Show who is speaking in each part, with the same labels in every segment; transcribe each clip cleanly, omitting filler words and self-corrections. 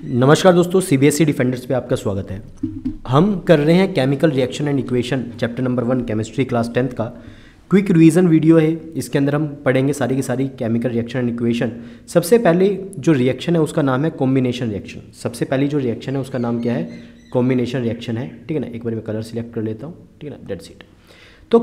Speaker 1: नमस्कार दोस्तों, CBSE defenders पे आपका स्वागत है। हम कर रहे हैं chemical reaction and equation chapter number 1 chemistry class 10th का क्विक रिवीजन वीडियो है। इसके अंदर हम पढ़ेंगे सारी की सारी केमिकल रिएक्शन एंड इक्वेशन। सबसे पहले जो रिएक्शन है उसका नाम है कॉम्बिनेशन रिएक्शन। सबसे पहली जो रिएक्शन है उसका नाम क्या है? कॉम्बिनेशन रिएक्शन है। ठीक है ना, एक बार मैं कलर सिलेक्ट कर लेता हूँ। ठीक है ना, डेट्स इट। तो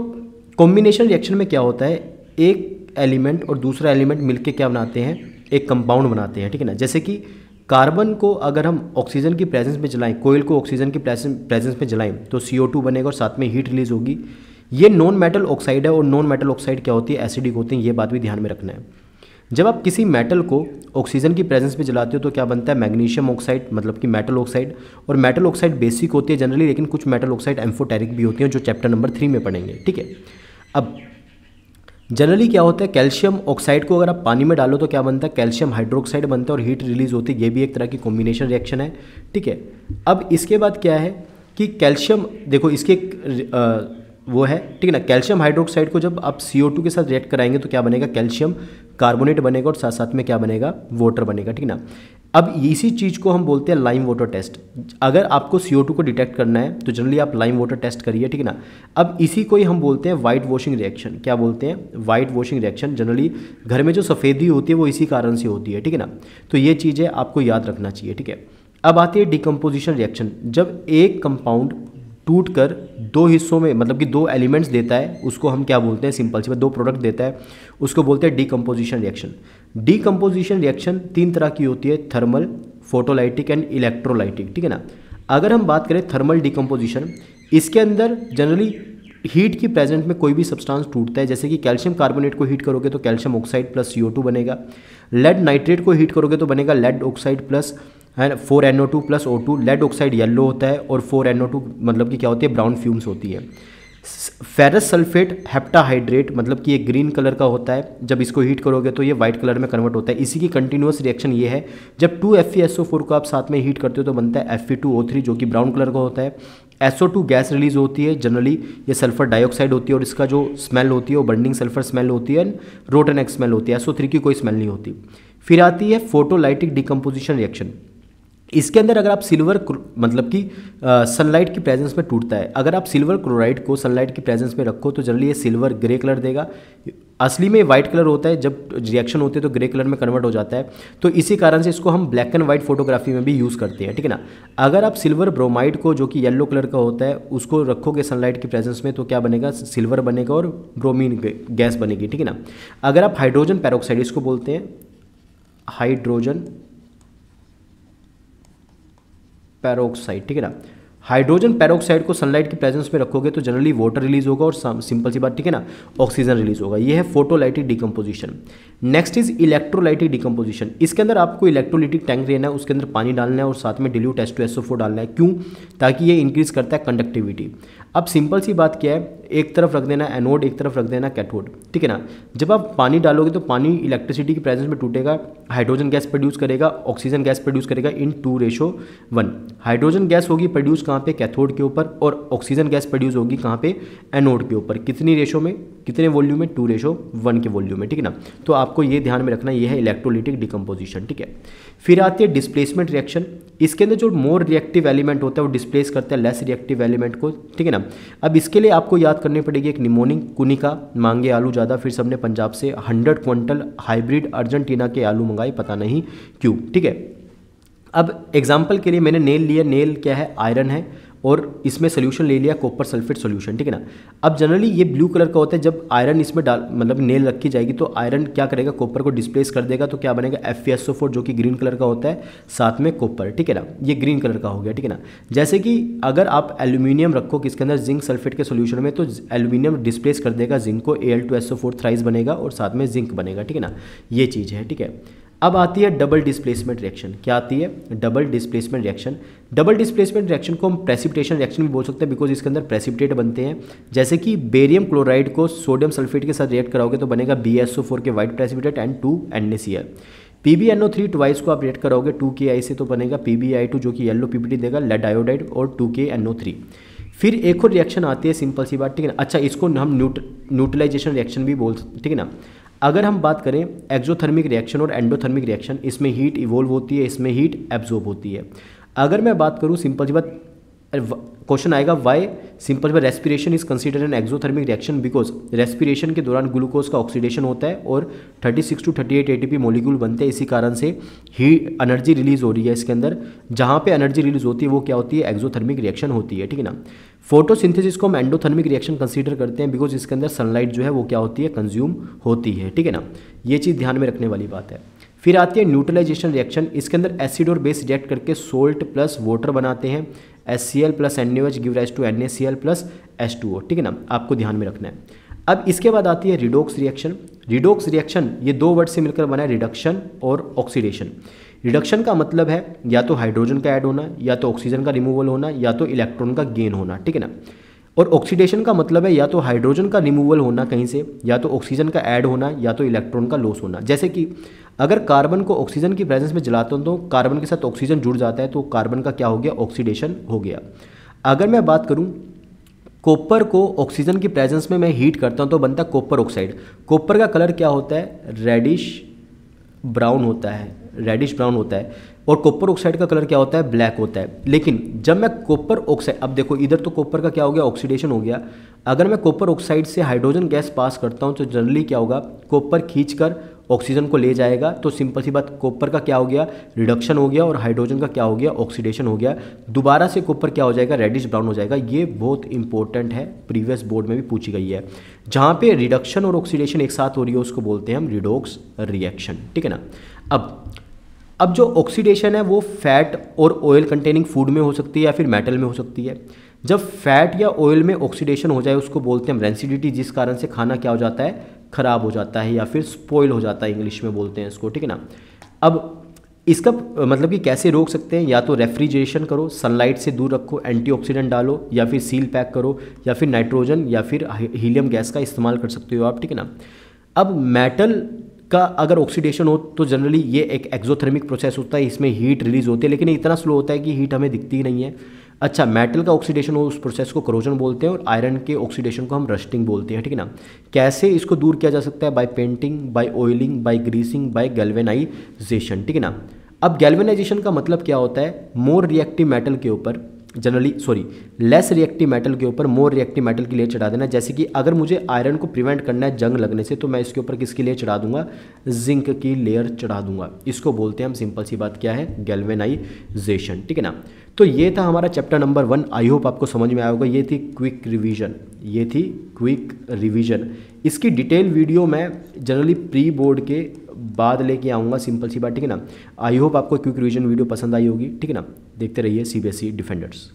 Speaker 1: कॉम्बिनेशन रिएक्शन में क्या होता है, एक एलिमेंट और दूसरा एलिमेंट मिलके क्या बनाते हैं, एक कंपाउंड बनाते हैं। ठीक है ना, जैसे कि कार्बन को अगर हम ऑक्सीजन की प्रेजेंस में जलाएं, कोयल को ऑक्सीजन की प्रेजेंस में जलाएं तो CO2 बनेगा और साथ में हीट रिलीज होगी। ये नॉन मेटल ऑक्साइड है और नॉन मेटल ऑक्साइड क्या होती है, एसिडिक होती है। ये बात भी ध्यान में रखना है। जब आप किसी मेटल को ऑक्सीजन की प्रेजेंस में जलाते हो तो क्या बनता है, मैग्नीशियम ऑक्साइड, मतलब कि मेटल ऑक्साइड। और मेटल ऑक्साइड बेसिक होती है जनरली, लेकिन कुछ मेटल ऑक्साइड एम्फोटेरिक भी होती हैं जो चैप्टर नंबर 3 में पढ़ेंगे। ठीक है, अब जनरली क्या होता है, कैल्शियम ऑक्साइड को अगर आप पानी में डालो तो क्या बनता है, कैल्शियम हाइड्रोक्साइड बनता है और हीट रिलीज होती है। ये भी एक तरह की कॉम्बिनेशन रिएक्शन है। ठीक है, अब इसके बाद क्या है कि कैल्शियम, देखो इसके वो है, ठीक है ना, कैल्शियम हाइड्रोक्साइड को जब आप CO2 के साथ रिएक्ट कराएंगे तो क्या बनेगा, कैल्शियम कार्बोनेट बनेगा और साथ साथ में क्या बनेगा, वाटर बनेगा। ठीक है ना, अब इसी चीज़ को हम बोलते हैं लाइम वाटर टेस्ट। अगर आपको CO2 को डिटेक्ट करना है तो जनरली आप लाइम वाटर टेस्ट करिए। ठीक है ना, अब इसी को ही हम बोलते हैं वाइट वॉशिंग रिएक्शन। क्या बोलते हैं, वाइट वॉशिंग रिएक्शन। जनरली घर में जो सफ़ेदी होती है वो इसी कारण से होती है। ठीक है ना, तो ये चीज़ें आपको याद रखना चाहिए। ठीक है, अब आती है डिकम्पोजिशन रिएक्शन। जब एक कंपाउंड टूट कर दो हिस्सों में, मतलब कि दो एलिमेंट्स देता है, उसको हम क्या बोलते हैं, सिंपल सी बात, दो प्रोडक्ट देता है, उसको बोलते हैं डिकम्पोजिशन रिएक्शन। डिकम्पोजिशन रिएक्शन 3 तरह की होती है, थर्मल, फोटोलाइटिक एंड इलेक्ट्रोलाइटिक। ठीक है ना, अगर हम बात करें थर्मल डिकम्पोजिशन, इसके अंदर जनरली हीट की प्रेजेंट में कोई भी सब्सटेंस टूटता है। जैसे कि कैल्शियम कार्बोनेट को हीट करोगे तो कैल्शियम ऑक्साइड प्लस CO2 बनेगा। लेड नाइट्रेट को हीट करोगे तो बनेगा lead oxide plus 4NO2 plus O2। Lead oxide yellow होता है और 4NO2 मतलब कि क्या होती है, ब्राउन फ्यूम्स होती है। फेरस सल्फेट हेप्टाहाइड्रेट, मतलब कि ये ग्रीन कलर का होता है, जब इसको हीट करोगे तो ये वाइट कलर में कन्वर्ट होता है। इसी की कंटिन्यूस रिएक्शन ये है, जब 2FeSO4 को आप साथ में हीट करते हो तो बनता है Fe2O3 जो कि ब्राउन कलर का होता है। SO2 गैस रिलीज होती है, जनरली ये सल्फर डाइऑक्साइड होती है और इसका जो स्मेल होती है वो बर्निंग सल्फर स्मेल होती है, रोटन एक्स स्मेल होती है। SO3 की कोई स्मेल नहीं होती। फिर आती है फोटोलाइटिक डिकम्पोजिशन रिएक्शन। इसके अंदर अगर आप सिल्वर, मतलब कि सनलाइट की प्रेजेंस में टूटता है, अगर आप सिल्वर क्लोराइड को सनलाइट की प्रेजेंस में रखो तो जनरली ये सिल्वर ग्रे कलर देगा। असली में वाइट कलर होता है, जब रिएक्शन होती है तो ग्रे कलर में कन्वर्ट हो जाता है। तो इसी कारण से इसको हम ब्लैक एंड वाइट फोटोग्राफी में भी यूज़ करते हैं। ठीक है ना, अगर आप सिल्वर ब्रोमाइड को, जो कि येलो कलर का होता है, उसको रखोगे सनलाइट की प्रेजेंस में तो क्या बनेगा, सिल्वर बनेगा और ब्रोमीन गैस बनेगी। ठीक है ना, अगर आप हाइड्रोजन पेरोक्साइड, इसको बोलते हैं हाइड्रोजन पेरोक्साइड, ठीक है ना, हाइड्रोजन पेरोक्साइड को सनलाइट की प्रेजेंस में रखोगे तो जनरली वाटर रिलीज होगा और सिंपल सी बात, ठीक है ना, ऑक्सीजन रिलीज होगा। ये है photolytic decomposition. Next is electrolytic decomposition. इसके अंदर आपको इलेक्ट्रोलाइटिक टैंक लेना है, उसके अंदर पानी डालना है और साथ में डिल्यूट H2SO4 डालना है। क्यों? ताकि ये इंक्रीज करता है कंडक्टिविटी। अब सिंपल सी बात क्या है, एक तरफ रख देना एनोड, एक तरफ रख देना कैथोड। ठीक है ना, जब आप पानी डालोगे तो पानी इलेक्ट्रिसिटी की प्रेजेंस में टूटेगा, हाइड्रोजन गैस प्रोड्यूस करेगा, ऑक्सीजन गैस प्रोड्यूस करेगा इन 2:1। हाइड्रोजन गैस होगी प्रोड्यूस कहाँ पे, कैथोड के ऊपर, और ऑक्सीजन गैस प्रोड्यूस होगी कहाँ पे, एनोड के ऊपर। कितनी रेशो में, कितने वॉल्यूम में, 2:1 के वॉल्यूम में। ठीक है ना, तो आपको ये ध्यान में रखना, ये है इलेक्ट्रोलाइटिक डिकम्पोजिशन। ठीक है, फिर आती है डिस्प्लेसमेंट रिएक्शन। इसके अंदर जो मोर रिएक्टिव एलिमेंट होता है वो डिस्प्लेस करता है लेस रिएक्टिव एलिमेंट को। ठीक है ना, अब इसके लिए आपको याद करनी पड़ेगी एक निमोनिक, कुनिका, मांगे आलू ज़्यादा, फिर सबने पंजाब से 100 क्विंटल हाइब्रिड अर्जेंटीना के आलू मंगाए, पता नहीं क्यों। ठीक है, अब एग्जाम्पल के लिए मैंने नेल लिया। नेल क्या है, आयरन है, और इसमें सोल्यूशन ले लिया कॉपर सल्फेट सोल्यूशन। ठीक है ना, अब जनरली ये ब्लू कलर का होता है, जब आयरन इसमें डाल, मतलब नेल रखी जाएगी तो आयरन क्या करेगा, कॉपर को डिस्प्लेस कर देगा, तो क्या बनेगा, FeSO4 जो कि ग्रीन कलर का होता है, साथ में कॉपर। ठीक है ना, ये ग्रीन कलर का हो गया। ठीक है ना, जैसे कि अगर आप एल्यूमिनियम रखो किसके अंदर, जिंक सल्फेट के सोल्यूशन में, तो एल्यूमिनियम डिस्प्लेस कर देगा जिंक को, Al2SO4 थ्राइस बनेगा और साथ में जिंक बनेगा। ठीक है ना, ये चीज़ है। ठीक है, अब आती है डबल डिस्प्लेसमेंट रिएक्शन। क्या आती है, double displacement reaction. Double displacement reaction को हम प्रेसिपिटेशन रिएक्शन भी बोल सकते हैं, बिकॉज इसके अंदर प्रेसिपिटेट बनते हैं। जैसे कि बेरियम क्लोराइड को सोडियम सल्फेट के साथ रिएक्ट कराओगे तो बनेगा BaSO4 के white precipitate and 2NaCl। PbNO3 twice को आप रिएक्ट कराओगे 2Ki से तो बनेगा PbI2 जो कि येलो PBT देगा, लेड आयोडाइड और 2KNO3। फिर एक और रिएक्शन आती है, सिंपल सी बात। ठीक है ना, अच्छा इसको हम न्यूट्रलाइजेशन रिएक्शन भी बोल सकते, ठीक है ना। अगर हम बात करें एक्सोथर्मिक रिएक्शन और एंडोथर्मिक रिएक्शन, इसमें हीट इवोल्व होती है, इसमें हीट एब्जॉर्ब होती है। अगर मैं बात करूँ सिंपल सी बात, क्वेश्चन आएगा वाई सिंपल बात respiration is considered an exothermic reaction, because respiration के दौरान ग्लूकोज का ऑक्सीडेशन होता है और 36 to 38 एटीपी मॉलिक्यूल बनते हैं, इसी कारण से ही एनर्जी रिलीज हो रही है इसके अंदर। जहाँ पे एनर्जी रिलीज होती है वो क्या होती है, एक्सोथर्मिक रिएक्शन होती है, ठीक है ना। फोटोसिंथेसिस को हम एंडोथर्मिक रिएक्शन कंसीडर करते हैं, बिकॉज इसके अंदर सनलाइट जो है वो क्या होती है, कंज्यूम होती है, ठीक है ना। ये चीज़ ध्यान में रखने वाली बात है। फिर आती है न्यूट्रलाइजेशन रिएक्शन, इसके अंदर एसिड और बेस रिएक्ट करके सोल्ट प्लस वाटर बनाते हैं, HCl plus NaOH give rise to NaCl plus H2O, ठीक है ना, आपको ध्यान में रखना है। अब इसके बाद आती है रिडोक्स रिएक्शन। रिडोक्स रिएक्शन ये दो वर्ड से मिलकर बना है, रिडक्शन और ऑक्सीडेशन। रिडक्शन का मतलब है या तो हाइड्रोजन का ऐड होना, या तो ऑक्सीजन का रिमूवल होना, या तो इलेक्ट्रॉन का गेन होना, ठीक है ना। और ऑक्सीडेशन का मतलब है या तो हाइड्रोजन का रिमूवल होना कहीं से, या तो ऑक्सीजन का ऐड होना, या तो इलेक्ट्रॉन का लॉस होना। जैसे कि अगर कार्बन को ऑक्सीजन की प्रेजेंस में जलाता हूं तो कार्बन के साथ ऑक्सीजन जुड़ जाता है, तो कार्बन का क्या हो गया, ऑक्सीडेशन हो गया। अगर मैं बात करूं कॉपर को ऑक्सीजन की प्रेजेंस में मैं हीट करता हूं तो बनता है कॉपर ऑक्साइड। कॉपर का कलर क्या होता है, रेडिश ब्राउन होता है, रेडिश ब्राउन होता है। और कॉपर ऑक्साइड का कलर क्या होता है, ब्लैक होता है। लेकिन जब मैं कॉपर ऑक्साइड, अब देखो इधर तो कॉपर का क्या हो गया, ऑक्सीडेशन हो गया। अगर मैं कॉपर ऑक्साइड से हाइड्रोजन गैस पास करता हूं तो जनरली क्या होगा, कॉपर खींचकर ऑक्सीजन को ले जाएगा, तो सिंपल सी बात कॉपर का क्या हो गया, रिडक्शन हो गया, और हाइड्रोजन का क्या हो गया, ऑक्सीडेशन हो गया। दोबारा से कॉपर क्या हो जाएगा, रेडिश ब्राउन हो जाएगा। ये बहुत इंपॉर्टेंट है, प्रीवियस बोर्ड में भी पूछी गई है। जहाँ पे रिडक्शन और ऑक्सीडेशन एक साथ हो रही है उसको बोलते हैं हम रिडोक्स रिएक्शन, ठीक है ना। अब जो ऑक्सीडेशन है वो फैट और ऑयल कंटेनिंग फूड में हो सकती है या फिर मेटल में हो सकती है। जब फैट या ऑयल में ऑक्सीडेशन हो जाए उसको बोलते हैं हम रेंसिडिटी, जिस कारण से खाना क्या हो जाता है, खराब हो जाता है या फिर स्पॉइल हो जाता है, इंग्लिश में बोलते हैं इसको, ठीक है ना। अब इसका मतलब कि कैसे रोक सकते हैं, या तो रेफ्रिजरेशन करो, सनलाइट से दूर रखो, एंटीऑक्सीडेंट डालो, या फिर सील पैक करो, या फिर नाइट्रोजन या फिर हीलियम गैस का इस्तेमाल कर सकते हो आप, ठीक है ना। अब मेटल का अगर ऑक्सीडेशन हो तो जनरली ये एक एक्सोथर्मिक प्रोसेस होता है, इसमें हीट रिलीज होती है, लेकिन इतना स्लो होता है कि हीट हमें दिखती ही नहीं है। अच्छा, मेटल का ऑक्सीडेशन हो उस प्रोसेस को करोजन बोलते हैं, और आयरन के ऑक्सीडेशन को हम रस्टिंग बोलते हैं, ठीक है ना। कैसे इसको दूर किया जा सकता है, by painting, by oiling, by greasing, by galvanisation, ठीक है ना। अब गैल्वेनाइजेशन का मतलब क्या होता है, मोर रिएक्टिव मेटल के ऊपर लेस रिएक्टिव मेटल के ऊपर मोर रिएक्टिव मेटल की लेयर चढ़ा देना। जैसे कि अगर मुझे आयरन को प्रिवेंट करना है जंग लगने से, तो मैं इसके ऊपर किसकी लेयर चढ़ा दूंगा, जिंक की लेयर चढ़ा दूंगा। इसको बोलते हैं हम, सिंपल सी बात क्या है, गैल्वेनाइजेशन, ठीक है ना। तो ये था हमारा चैप्टर नंबर 1। आई होप आपको समझ में आया होगा। ये थी क्विक रिवीजन। इसकी डिटेल वीडियो मैं जनरली प्री बोर्ड के बाद लेके आऊँगा, सिंपल सी बात, ठीक है ना। आई होप आपको क्विक रिवीजन वीडियो पसंद आई होगी, ठीक है ना। देखते रहिए CBSE डिफेंडर्स।